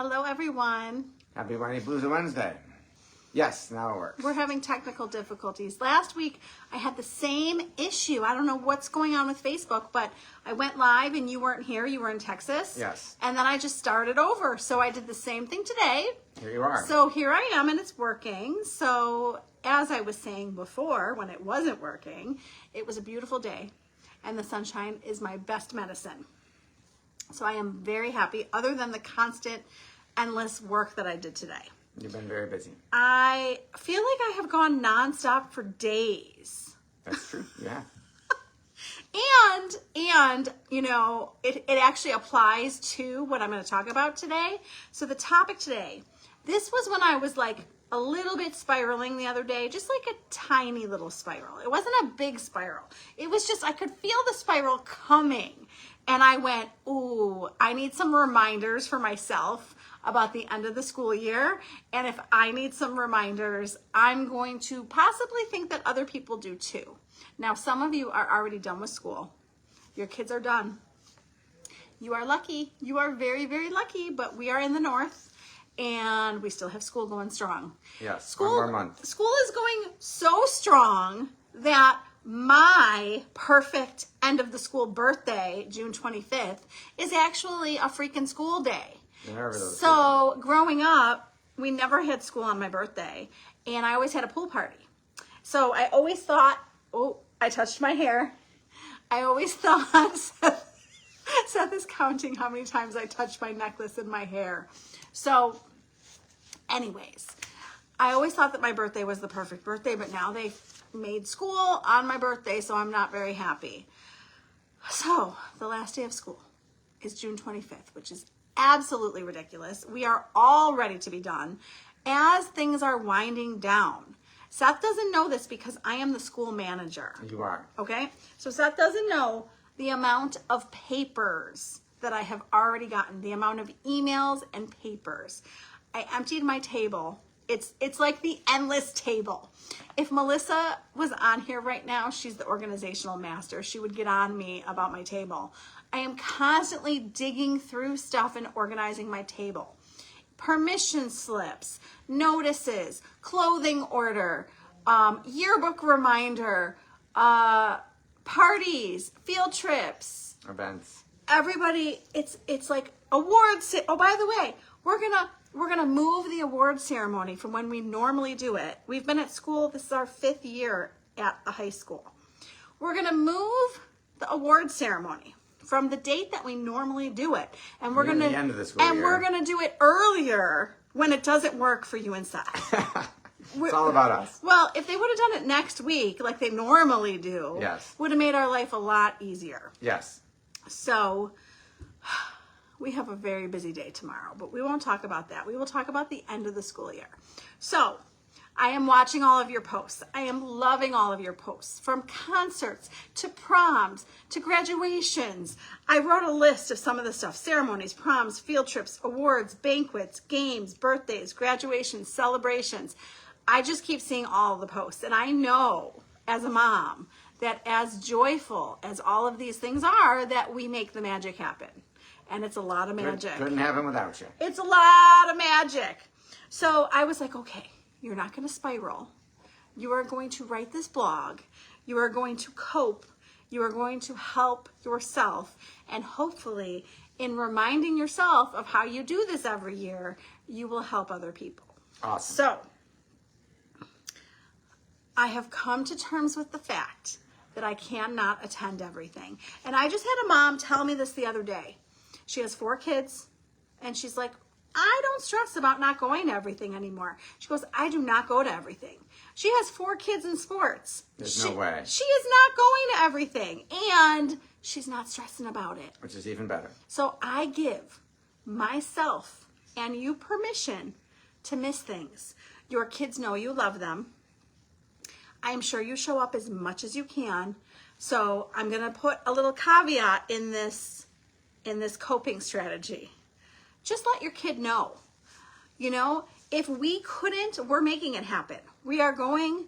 Hello, everyone. Happy Whiny Blues Wednesday. Yes, now it works. We're having technical difficulties. Last week, I had the same issue. I don't know what's going on with Facebook, but I went live and you weren't here. You were in Texas. Yes. And then I just started over. So I did the same thing today. Here you are. So here I am and it's working. So as I was saying before, when it wasn't working, it was a beautiful day and the sunshine is my best medicine. So I am very happy, other than the constant, endless work that I did today. You've been very busy. I feel like I have gone nonstop for days. That's true, yeah. And you know, it actually applies to what I'm going to talk about today. So the topic today, this was when I was like a little bit spiraling the other day, just like a tiny little spiral. It wasn't a big spiral. It was just, I could feel the spiral coming. And I went, ooh, I need some reminders for myself about the end of the school year. And if I need some reminders, I'm going to possibly think that other people do too. Now, some of you are already done with school. Your kids are done. You are lucky. You are very, very lucky, but we are in the north and we still have school going strong. Yes, one more month. School is going so strong that my perfect end of the school birthday, June 25th, is actually a freaking school day. So growing up, we never had school on my birthday, and I always had a pool party. So I always thought, oh, I touched my hair. I always thought, Seth is counting how many times I touched my necklace and my hair. So anyways, I always thought that my birthday was the perfect birthday, but now they've made school on my birthday, so I'm not very happy. So the last day of school is June 25th, which is absolutely ridiculous. We are all ready to be done as things are winding down. Seth doesn't know this because I am the school manager. You are. Okay? So Seth doesn't know the amount of papers that I have already gotten, the amount of emails and papers. I emptied my table. It's like the endless table. If Melissa was on here right now, she's the organizational master. She would get on me about my table. I am constantly digging through stuff and organizing my table. Permission slips, notices, clothing order, yearbook reminder, parties, field trips, Events. Everybody, it's like awards. Oh, by the way, we're gonna move the award ceremony from when we normally do it. We've been at school, this is our 5th year at the high school. We're gonna move the award ceremony from the date that we normally do it. And we're gonna the end of the school year. we're gonna do it earlier when it doesn't work for you and Seth. It's all about us. Well, if they would have done it next week, like they normally do, yes, would have made our life a lot easier. Yes. So we have a very busy day tomorrow, but we won't talk about that. We will talk about the end of the school year. So I am watching all of your posts. I am loving all of your posts, from concerts to proms to graduations. I wrote a list of some of the stuff: ceremonies, proms, field trips, awards, banquets, games, birthdays, graduations, celebrations. I just keep seeing all of the posts, and I know as a mom that as joyful as all of these things are, that we make the magic happen. And it's a lot of magic. Couldn't happen without you. It's a lot of magic. So I was like, okay, you're not going to spiral. You are going to write this blog. You are going to cope. You are going to help yourself. And hopefully, in reminding yourself of how you do this every year, you will help other people. Awesome. So I have come to terms with the fact that I cannot attend everything. And I just had a mom tell me this the other day. She has 4 kids, and she's like, I don't stress about not going to everything anymore. She goes, I do not go to everything. She has 4 kids in sports. There's no way. She is not going to everything, and she's not stressing about it. Which is even better. So I give myself and you permission to miss things. Your kids know you love them. I am sure you show up as much as you can. So I'm going to put a little caveat in this coping strategy. Just let your kid know. You know, if we couldn't, we're making it happen. We are going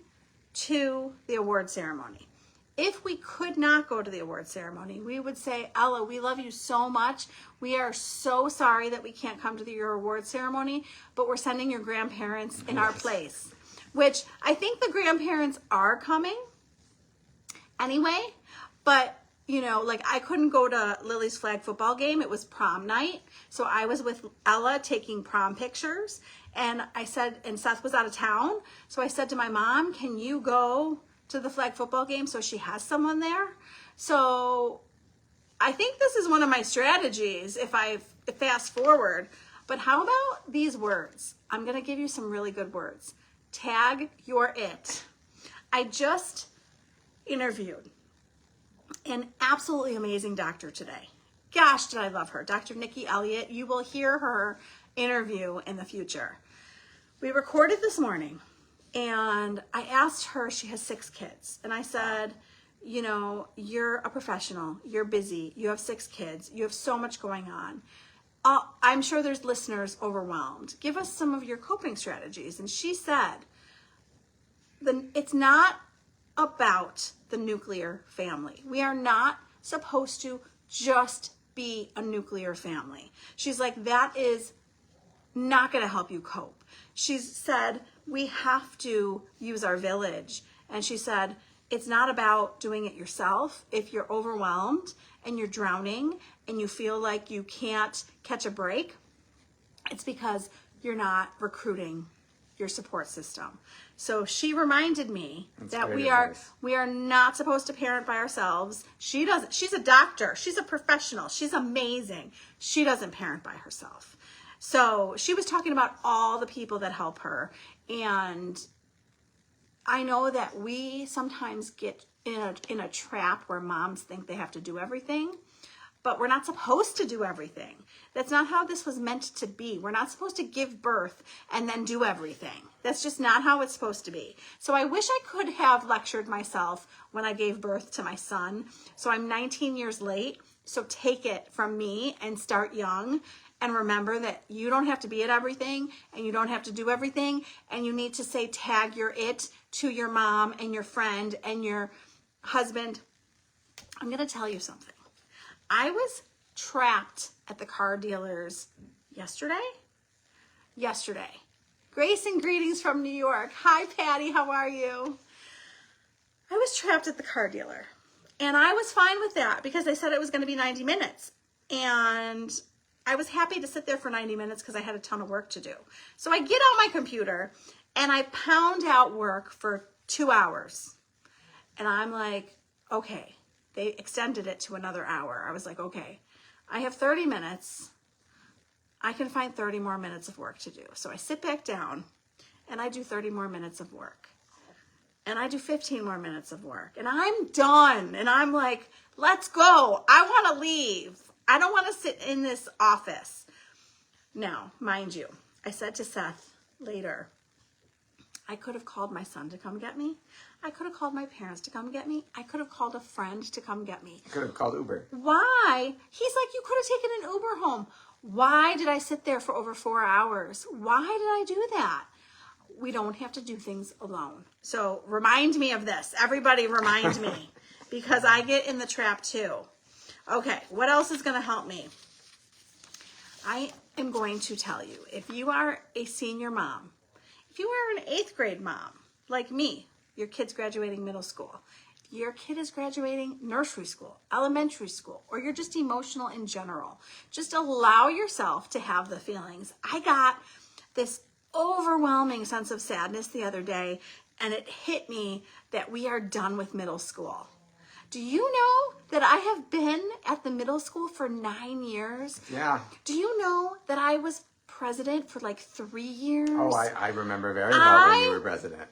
to the award ceremony. if we could not go to the award ceremony, we would say, Ella, we love you so much. We are so sorry that we can't come to your award ceremony, but we're sending your grandparents in our place, which I think the grandparents are coming anyway. But, you know, like I couldn't go to Lily's flag football game. It was prom night. So I was with Ella taking prom pictures. And I said, and Seth was out of town. So I said to my mom, can you go to the flag football game so she has someone there? So I think this is one of my strategies if I fast forward. But how about these words? I'm going to give you some really good words. Tag your it. I just interviewed an absolutely amazing doctor today. Gosh, did I love her. Dr. Nikki Elliott. You will hear her interview in the future. We recorded this morning and I asked her, she has 6 kids. And I said, you know, you're a professional, you're busy, you have 6 kids, you have so much going on. I'm sure there's listeners overwhelmed. Give us some of your coping strategies. And she said, it's not about the nuclear family. We are not supposed to just be a nuclear family. She's like, that is not going to help you cope. She said, we have to use our village. And she said, it's not about doing it yourself. If you're overwhelmed and you're drowning and you feel like you can't catch a break, it's because you're not recruiting your support system. So she reminded me that we are not supposed to parent by ourselves. She doesn't. She's a doctor. She's a professional. She's amazing. She doesn't parent by herself. So she was talking about all the people that help her. And I know that we sometimes get in a trap where moms think they have to do everything, but we're not supposed to do everything. That's not how this was meant to be. We're not supposed to give birth and then do everything. That's just not how it's supposed to be. So I wish I could have lectured myself when I gave birth to my son. So I'm 19 years late. So take it from me and start young. And remember that you don't have to be at everything and you don't have to do everything. And you need to say tag your it to your mom and your friend and your husband. I'm going to tell you something. I was trapped at the car dealers yesterday. Grace and greetings from New York. Hi, Patty. How are you? I was trapped at the car dealer. And I was fine with that because they said it was going to be 90 minutes. And I was happy to sit there for 90 minutes because I had a ton of work to do. So I get out my computer and I pound out work for 2 hours. And I'm like, okay. They extended it to another hour. I was like, okay, I have 30 minutes. I can find 30 more minutes of work to do. So I sit back down and I do 30 more minutes of work. And I do 15 more minutes of work. And I'm done. And I'm like, let's go. I want to leave. I don't want to sit in this office. Now, mind you, I said to Seth later, I could have called my son to come get me. I could have called my parents to come get me. I could have called a friend to come get me. You could have called Uber. Why? He's like, you could have taken an Uber home. Why did I sit there for over 4 hours? Why did I do that? We don't have to do things alone. So remind me of this. Everybody remind me because I get in the trap too. Okay, what else is going to help me? I am going to tell you, if you are a senior mom, if you are an 8th grade mom, like me, your kid's graduating middle school, if your kid is graduating nursery school, elementary school, or you're just emotional in general, just allow yourself to have the feelings. I got this overwhelming sense of sadness the other day, and it hit me that we are done with middle school. Do you know that I have been at the middle school for 9 years? Yeah. Do you know that I was president for like 3 years? Oh, I remember very well when you were president.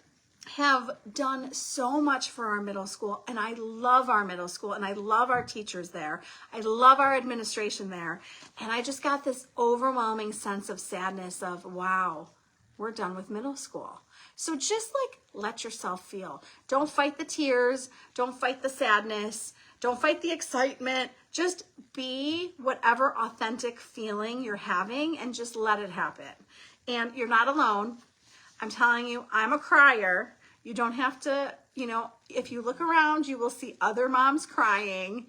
Have done so much for our middle school, and I love our middle school, and I love our teachers there. I love our administration there. And I just got this overwhelming sense of sadness of, wow, we're done with middle school. So just like let yourself feel. Don't fight the tears. Don't fight the sadness. Don't fight the excitement. Just be whatever authentic feeling you're having and just let it happen. And you're not alone. I'm telling you, I'm a crier. You don't have to, you know, if you look around, you will see other moms crying.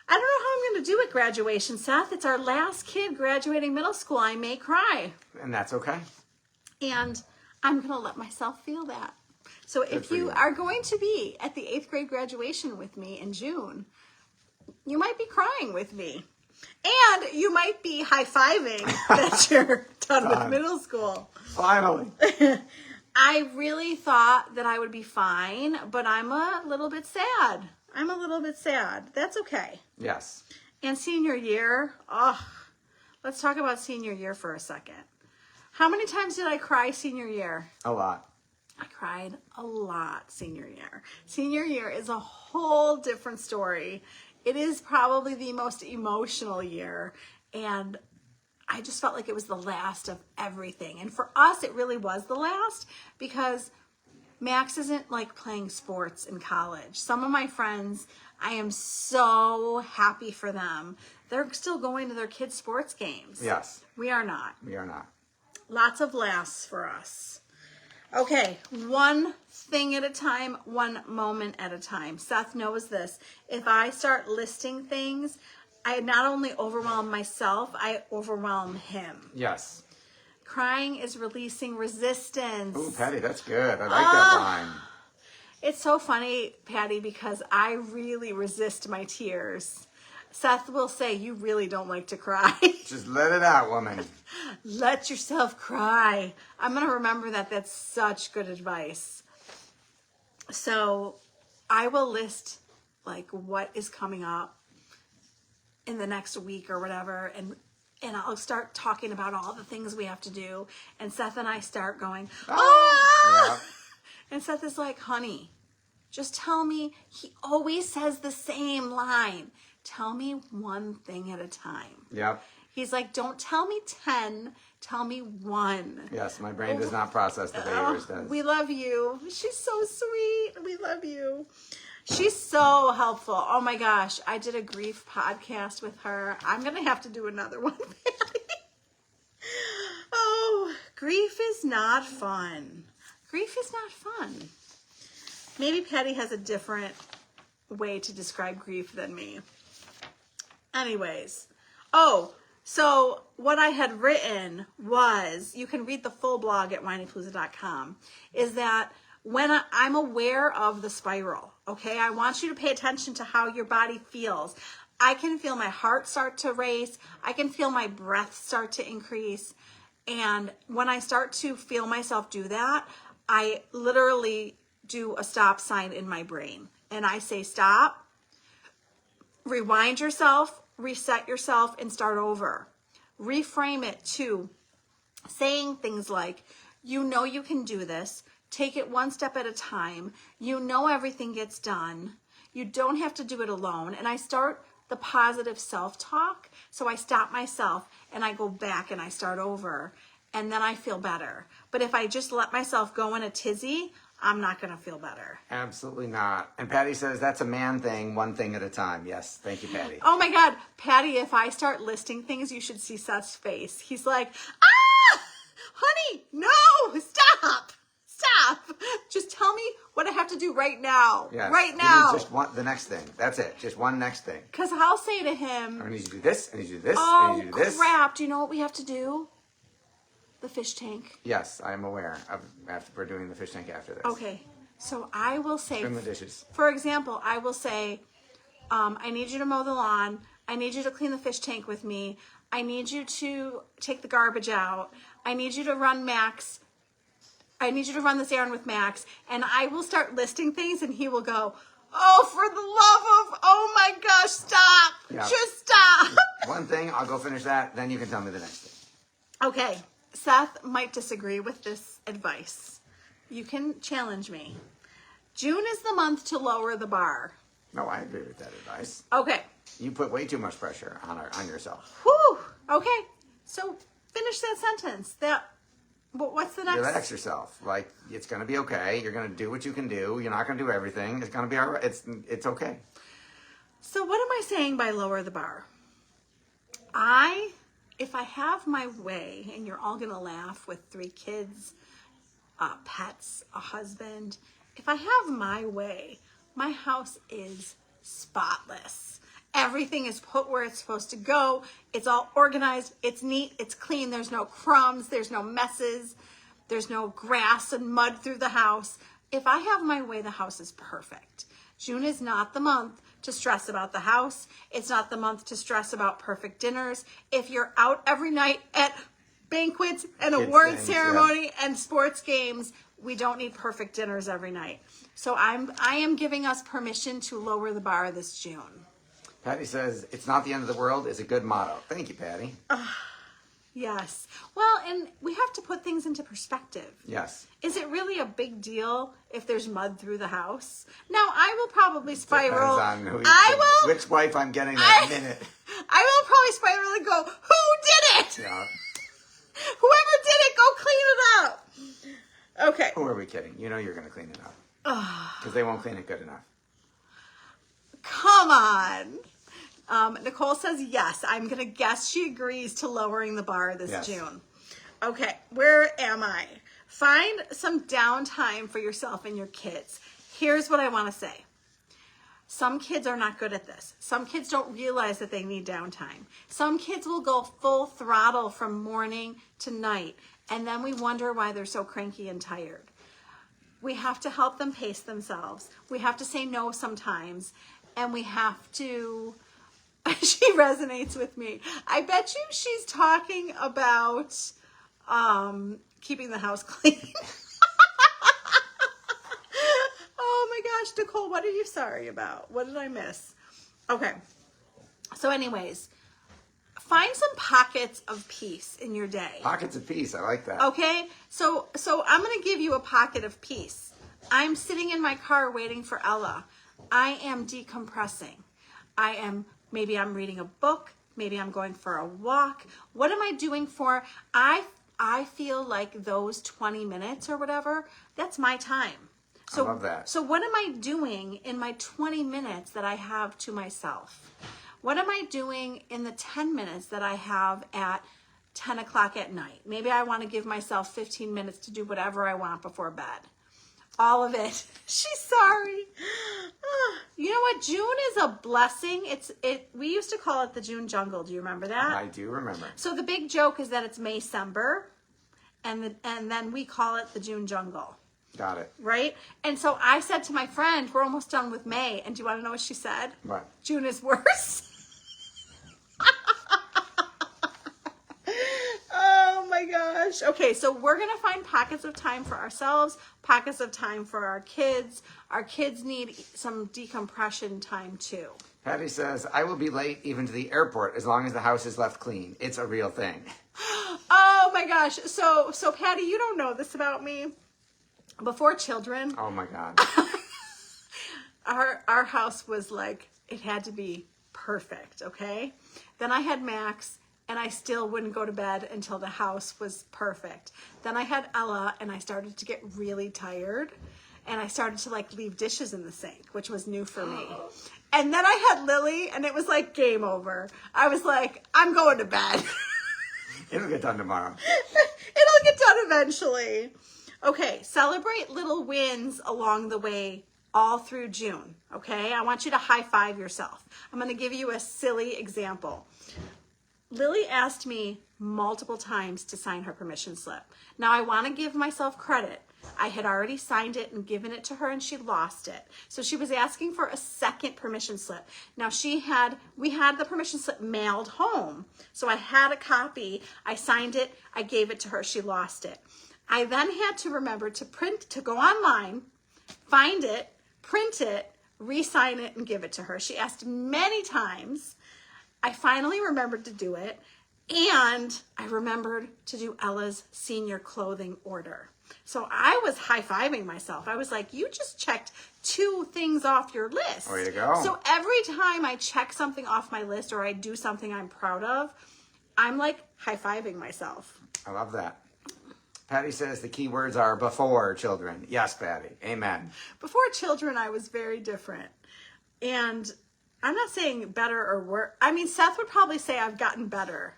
I don't know how I'm going to do at graduation, Seth. It's our last kid graduating middle school. I may cry. And that's okay. And I'm going to let myself feel that. So if for you you. are going to be at the 8th grade graduation with me in June, you might be crying with me. And you might be high-fiving that you're done with middle school. Finally. I really thought that I would be fine, but I'm a little bit sad. That's okay. Yes. And senior year, let's talk about senior year for a second. How many times did I cry senior year? A lot. I cried a lot senior year. Senior year is a whole different story. It is probably the most emotional year, and I just felt like it was the last of everything. And for us, it really was the last, because Max isn't like playing sports in college. Some of my friends, I am so happy for them. They're still going to their kids' sports games. Yes. We are not. We are not. Lots of laughs for us. Okay, one thing at a time, one moment at a time. Seth knows this. If I start listing things, I not only overwhelm myself, I overwhelm him. Yes. Crying is releasing resistance. Ooh, Patty, that's good. I like that line. It's so funny, Patty, because I really resist my tears. Seth will say, you really don't like to cry. Just let it out, woman. Let yourself cry. I'm going to remember that. That's such good advice. So I will list like what is coming up in the next week or whatever, and I'll start talking about all the things we have to do, and Seth and I start going, Yeah. And Seth is like, honey, just tell me. He always says the same line. Tell me one thing at a time. Yep. He's like, don't tell me 10, tell me 1. Yes, my brain does not process the way yours does. We love you. She's so sweet. We love you. She's so helpful. Oh my gosh. I did a grief podcast with her. I'm going to have to do another one. Oh, grief is not fun. Grief is not fun. Maybe Patty has a different way to describe grief than me. Anyways. So what I had written was, you can read the full blog at whinypalooza.com, is that when I'm aware of the spiral, okay, I want you to pay attention to how your body feels. I can feel my heart start to race. I can feel my breath start to increase. And when I start to feel myself do that, I literally do a stop sign in my brain. And I say, stop, rewind yourself, reset yourself, and start over. Reframe it to saying things like, you know you can do this. Take it one step at a time. You know everything gets done. You don't have to do it alone. And I start the positive self-talk. So I stop myself and I go back and I start over. And then I feel better. But if I just let myself go in a tizzy, I'm not going to feel better. Absolutely not. And Patty says that's a man thing, one thing at a time. Yes, thank you, Patty. Oh my God, Patty, if I start listing things, you should see Seth's face. He's like, honey, no, stop. Just tell me what I have to do right now. Yes. Right now. Just the next thing. That's it. Just one next thing. Because I'll say to him, I need you to do this, I need you to do this, I need you to do this. Crap, do you know what we have to do? The fish tank. Yes, I'm aware. We're doing the fish tank after this. Okay, so I will say, Trim the dishes. for example, I will say, I need you to mow the lawn. I need you to clean the fish tank with me. I need you to take the garbage out. I need you to run Max. I need you to run this errand with Max. And I will start listing things and he will go, oh, for the love of, oh my gosh, stop. Yeah. Just stop. One thing, I'll go finish that, then you can tell me the next thing. Okay, Seth might disagree with this advice. You can challenge me. June is the month to lower the bar. No, I agree with that advice. Okay. You put way too much pressure on yourself. Whew. Okay. So finish that sentence. What's the next? Relax yourself. Like, it's going to be okay. You're going to do what you can do. You're not going to do everything. It's going to be all right. It's okay. So what am I saying by lower the bar? If I have my way, and you're all going to laugh with 3 kids, pets, a husband, if I have my way, my house is spotless. Everything is put where it's supposed to go. It's all organized. It's neat. It's clean. There's no crumbs. There's no messes. There's no grass and mud through the house. If I have my way, the house is perfect. June is not the month to stress about the house. It's not the month to stress about perfect dinners. If you're out every night at banquets and award ceremony and sports games, we don't need perfect dinners every night. So I am giving us permission to lower the bar this June. Patty says, it's not the end of the world is a good motto. Thank you, Patty. Yes. Well, and we have to put things into perspective. Yes. Is it really a big deal if there's mud through the house? Now, I will probably spiral. Depends on which wife I'm getting that minute. I will probably spiral and go, who did it? Yeah. Whoever did it, go clean it up. Okay. Who are we kidding? You know you're going to clean it up. Because they won't clean it good enough. Come on. Nicole says yes. I'm going to guess she agrees to lowering the bar this June. Okay, where am I? Find some downtime for yourself and your kids. Here's what I want to say. Some kids are not good at this. Some kids don't realize that they need downtime. Some kids will go full throttle from morning to night, and then we wonder why they're so cranky and tired. We have to help them pace themselves. We have to say no sometimes, and we have to... She resonates with me. I bet you she's talking about keeping the house clean. Oh my gosh, Nicole, what are you sorry about? What did I miss? Okay. So anyways, find some pockets of peace in your day. Pockets of peace. I like that. Okay. So I'm going to give you a pocket of peace. I'm sitting in my car waiting for Ella. I am decompressing. Maybe I'm reading a book. Maybe I'm going for a walk. What am I doing for? I feel like those 20 minutes or whatever, that's my time. So, I love that. So what am I doing in my 20 minutes that I have to myself? What am I doing in the 10 minutes that I have at 10 o'clock at night? Maybe I want to give myself 15 minutes to do whatever I want before bed. All of it. She's sorry. You know what? June is a blessing. We used to call it the June jungle. Do you remember that? I do remember. So the big joke is that it's Maycember, and then we call it the June jungle. Got it. Right? And so I said to my friend, we're almost done with May. And do you want to know what she said? What? June is worse. Oh my gosh. Okay, so we're going to find pockets of time for ourselves, pockets of time for our kids. Our kids need some decompression time too. Patty says, I will be late even to the airport as long as the house is left clean. It's a real thing. Oh my gosh. So Patty, you don't know this about me. Before children, Oh my God. our house was like, it had to be perfect, okay? Then I had Max, and I still wouldn't go to bed until the house was perfect. Then I had Ella, and I started to get really tired, and I started to like leave dishes in the sink, which was new for me. And then I had Lily, and it was like game over. I was like, I'm going to bed. It'll get done tomorrow. It'll get done eventually. Okay, celebrate little wins along the way all through June, okay? I want you to high five yourself. I'm going to give you a silly example. Lily asked me multiple times to sign her permission slip. Now, I want to give myself credit. I had already signed it and given it to her, and she lost it. So she was asking for a second permission slip. Now, we had the permission slip mailed home. So I had a copy. I signed it. I gave it to her. She lost it. I then had to remember to go online, find it, print it, re-sign it, and give it to her. She asked many times. I finally remembered to do it, and I remembered to do Ella's senior clothing order. So I was high-fiving myself. I was like, you just checked 2 things off your list. Way to go. So every time I check something off my list or I do something I'm proud of, I'm like high-fiving myself. I love that. Patty says the key words are before children. Yes, Patty. Amen. Before children, I was very different. And I'm not saying better or worse. I mean, Seth would probably say I've gotten better.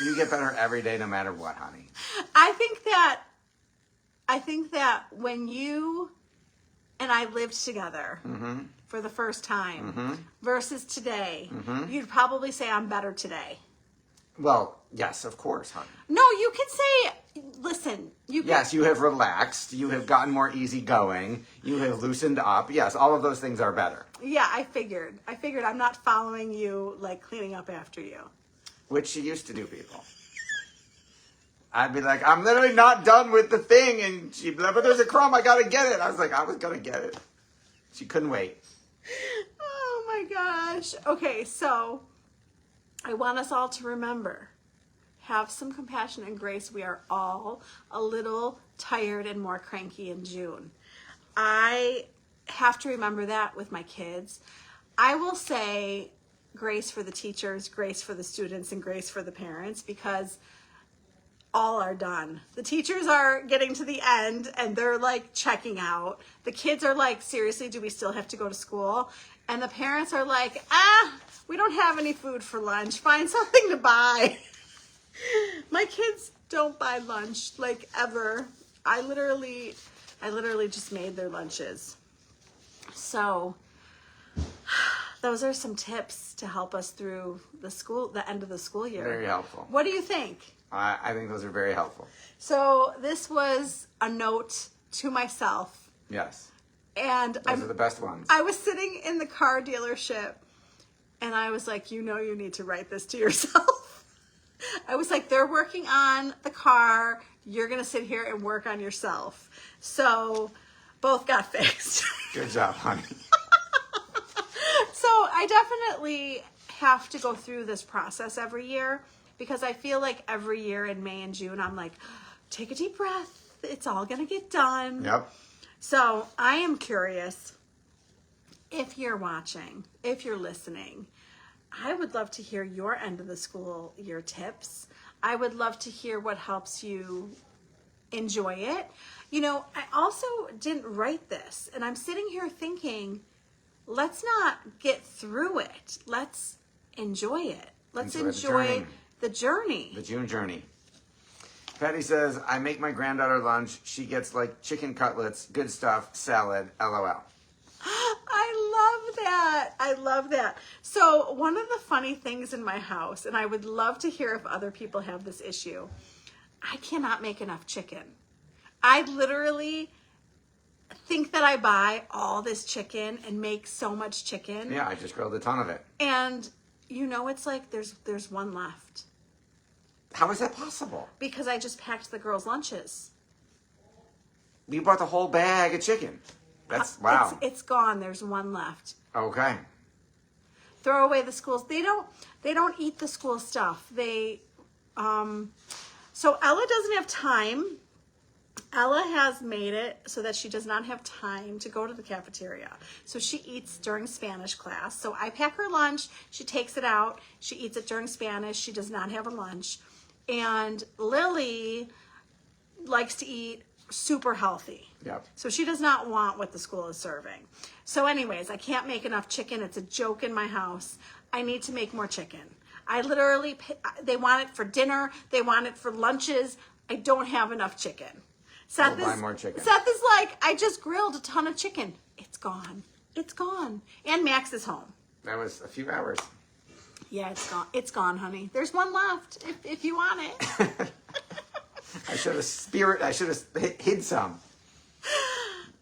You get better every day no matter what, honey. I think that when you and I lived together for the first time versus today, you'd probably say I'm better today. Well, yes, of course, honey. No, you can say, listen, you can, Yes, you have relaxed. You have gotten more easygoing. You have loosened up. Yes, all of those things are better. yeah, I figured I'm not following you, like cleaning up after you. Which she used to do, people. I'd be like, I'm literally not done with the thing. And she'd be like, but there's a crumb. I got to get it. I was like, I was going to get it. She couldn't wait. Oh my gosh. Okay, so I want us all to remember, have some compassion and grace. We are all a little tired and more cranky in June. I have to remember that with my kids. I will say grace for the teachers, grace for the students, and grace for the parents, because all are done. The teachers are getting to the end and they're like checking out. The kids are like, seriously, do we still have to go to school? And the parents are like, we don't have any food for lunch. Find something to buy. My kids don't buy lunch, like, ever. I literally just made their lunches. So those are some tips to help us through the end of the school year. Very helpful. What do you think? I think those are very helpful. So this was a note to myself. Yes. And Those are the best ones. I was sitting in the car dealership and I was like, you need to write this to yourself. I was like, they're working on the car. You're going to sit here and work on yourself. So both got fixed. Good job, honey. So I definitely have to go through this process every year, because I feel like every year in May and June, I'm like, take a deep breath. It's all going to get done. Yep. So I am curious, if you're watching, if you're listening, I would love to hear your end of the school year tips. I would love to hear what helps you enjoy it. I also didn't write this, and I'm sitting here thinking, let's not get through it. Let's enjoy it. Let's enjoy the journey. The June journey. Patty says, I make my granddaughter lunch. She gets like chicken cutlets, good stuff, salad, LOL. I love that. So one of the funny things in my house, and I would love to hear if other people have this issue, I cannot make enough chicken. I literally think that I buy all this chicken and make so much chicken. Yeah, I just grilled a ton of it. And it's like there's one left. How is that possible? Because I just packed the girls' lunches. You bought the whole bag of chicken. That's wow. It's gone. There's one left. Okay. Throw away the schools. They don't eat the school stuff. So Ella doesn't have time. Ella has made it so that she does not have time to go to the cafeteria. So she eats during Spanish class. So I pack her lunch. She takes it out. She eats it during Spanish. She does not have a lunch. And Lily likes to eat super healthy. Yep. So she does not want what the school is serving. So anyways, I can't make enough chicken. It's a joke in my house. I need to make more chicken. They want it for dinner. They want it for lunches. I don't have enough chicken. We'll buy more chicken. Seth is like, I just grilled a ton of chicken. It's gone. It's gone. And Max is home. That was a few hours. Yeah, it's gone. It's gone, honey. There's one left if you want it. I should have hid some.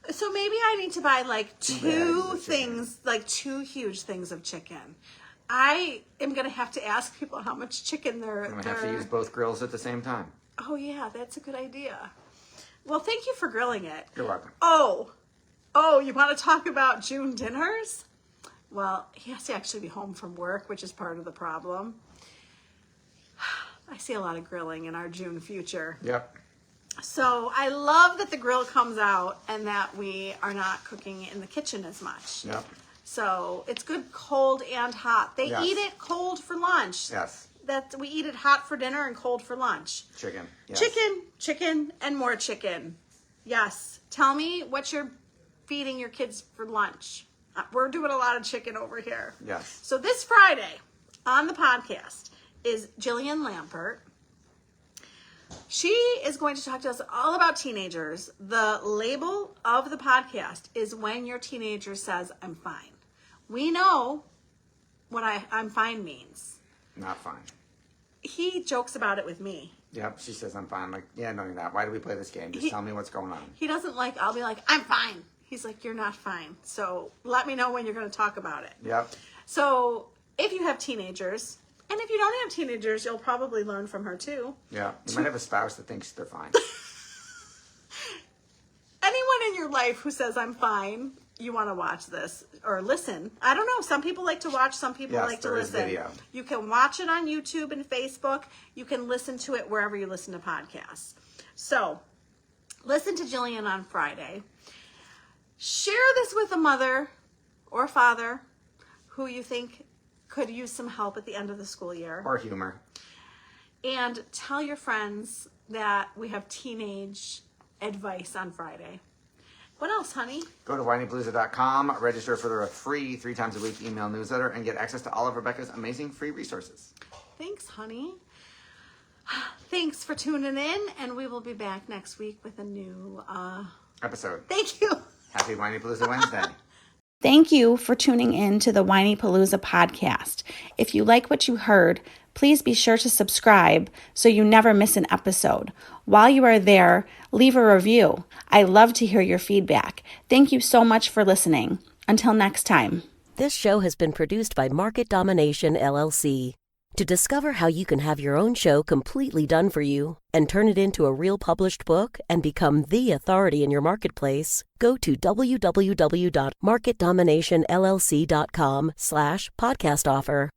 So maybe I need to buy like two huge things of chicken. I am going to have to ask people how much chicken they're... I'm going to have to use both grills at the same time. Oh, yeah, that's a good idea. Well, thank you for grilling it. You're welcome. Oh, you want to talk about June dinners? Well, he has to actually be home from work, which is part of the problem. I see a lot of grilling in our June future. Yep. So I love that the grill comes out and that we are not cooking in the kitchen as much. Yep. So it's good cold and hot. They eat it cold for lunch. Yes. We eat it hot for dinner and cold for lunch. Chicken. Yes. Chicken, and more chicken. Yes. Tell me what you're feeding your kids for lunch. We're doing a lot of chicken over here. Yes. So this Friday on the podcast is Jillian Lampert. She is going to talk to us all about teenagers. The label of the podcast is when your teenager says, I'm fine. We know what I'm fine means. Not fine. He jokes about it with me. Yep, she says I'm fine. I'm like, yeah, no, you're not. Why do we play this game? Just tell me what's going on. He doesn't like, I'll be like, I'm fine. He's like, you're not fine. So let me know when you're going to talk about it. Yep. So if you have teenagers, and if you don't have teenagers, you'll probably learn from her too. Yeah. You might have a spouse that thinks they're fine. Anyone in your life who says I'm fine, you want to watch this or listen. I don't know. Some people like to watch, some people like to listen. Video. You can watch it on YouTube and Facebook. You can listen to it wherever you listen to podcasts. So listen to Jillian on Friday. Share this with a mother or father who you think could use some help at the end of the school year. Or humor. And tell your friends that we have teenage advice on Friday. What else, honey? Go to whinypalooza.com, register for the free 3 times a week email newsletter, and get access to all of Rebecca's amazing free resources. Thanks, honey. Thanks for tuning in, and we will be back next week with a new episode. Thank you. Happy Whiny Palooza Wednesday. Thank you for tuning in to the Whiny Palooza podcast. If you like what you heard, please be sure to subscribe so you never miss an episode. While you are there, leave a review. I love to hear your feedback. Thank you so much for listening. Until next time. This show has been produced by Market Domination, LLC. To discover how you can have your own show completely done for you and turn it into a real published book and become the authority in your marketplace, go to www.marketdominationllc.com/podcast offer.